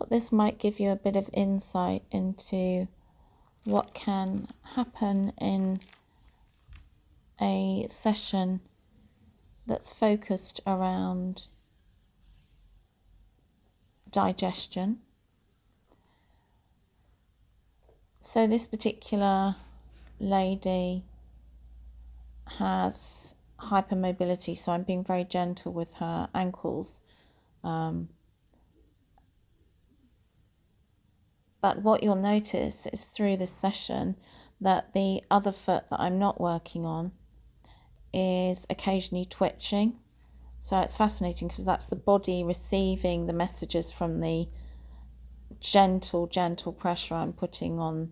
thought this might give you a bit of insight into what can happen in a session that's focused around digestion. So this particular lady has hypermobility, so I'm being very gentle with her ankles. But what you'll notice is through this session that the other foot that I'm not working on is occasionally twitching. So it's fascinating because that's the body receiving the messages from the gentle pressure I'm putting on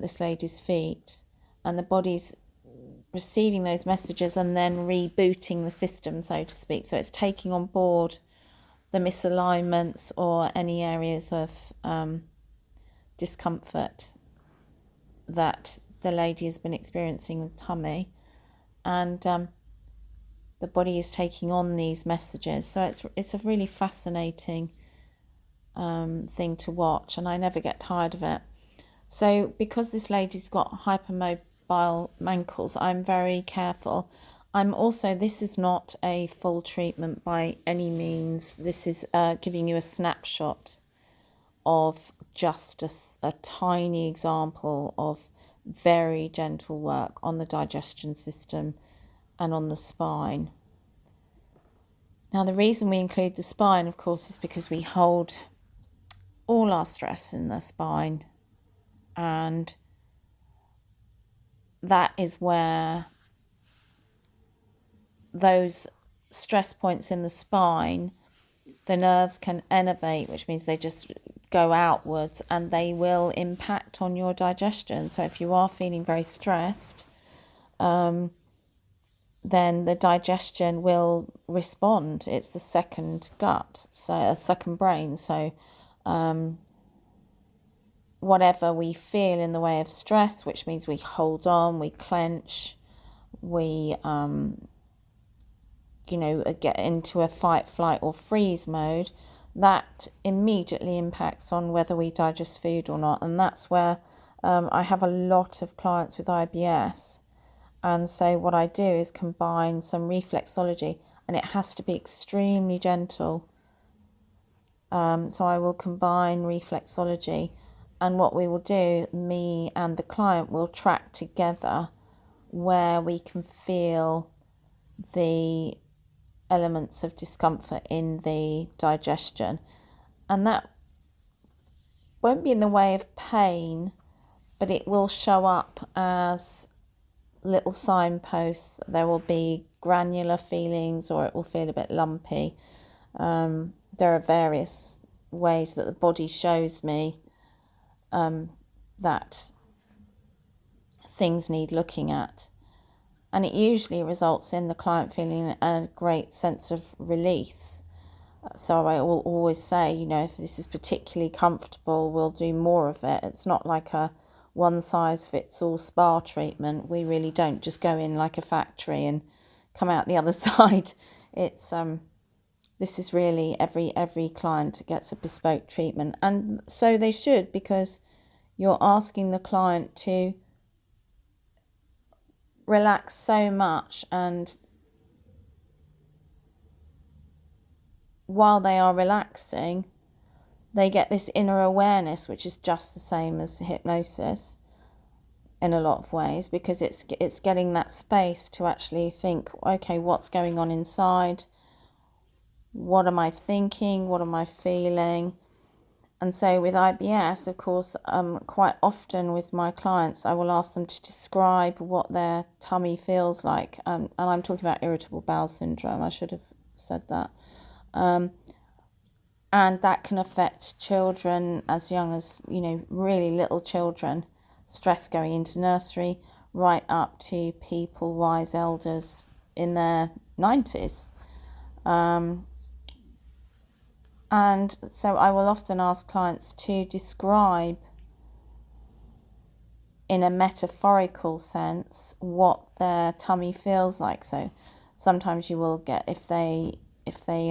this lady's feet, and the body's receiving those messages and then rebooting the system, so to speak. So it's taking on board the misalignments or any areas of discomfort that the lady has been experiencing with tummy, and the body is taking on these messages. So it's a really fascinating thing to watch, and I never get tired of it. So because this lady's got hypermobile ankles, I'm very careful. This is not a full treatment by any means. This is giving you a snapshot of just a tiny example of very gentle work on the digestion system and on the spine. Now, the reason we include the spine, of course, is because we hold all our stress in the spine, and that is where those stress points in the spine, the nerves can innervate, which means they just go outwards, and they will impact on your digestion. So if you are feeling very stressed, then the digestion will respond. It's the second gut, so a second brain. So whatever we feel in the way of stress, which means we hold on, we clench, we get into a fight, flight or freeze mode, that immediately impacts on whether we digest food or not. And that's where I have a lot of clients with IBS. And so what I do is combine some reflexology, and it has to be extremely gentle. So I will combine reflexology, and what we will do, me and the client will track together where we can feel the elements of discomfort in the digestion. And that won't be in the way of pain, but it will show up as little signposts. There will be granular feelings, or it will feel a bit lumpy. There are various ways that the body shows me that things need looking at. And it usually results in the client feeling a great sense of release. So I will always say, if this is particularly comfortable, we'll do more of it. It's not like a one-size-fits-all spa treatment. We really don't just go in like a factory and come out the other side. It's this is really every client gets a bespoke treatment, and so they should, because you're asking the client to relax so much, and while they are relaxing, they get this inner awareness, which is just the same as hypnosis in a lot of ways, because it's getting that space to actually think, okay, what's going on inside? What am I thinking? What am I feeling? And so with IBS, of course, quite often with my clients, I will ask them to describe what their tummy feels like. And I'm talking about irritable bowel syndrome. I should have said that. And that can affect children as young as, really little children, stress going into nursery, right up to people, wise elders in their 90s. And so I will often ask clients to describe in a metaphorical sense what their tummy feels like. So sometimes you will get, if they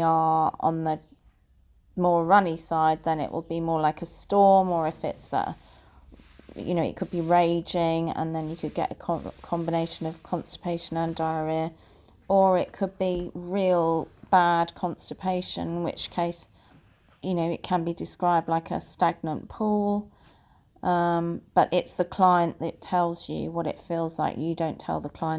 are on the more runny side, then it will be more like a storm, or if it's it could be raging, and then you could get a combination of constipation and diarrhea, or it could be real bad constipation, in which case, it can be described like a stagnant pool. But it's the client that tells you what it feels like. You don't tell the client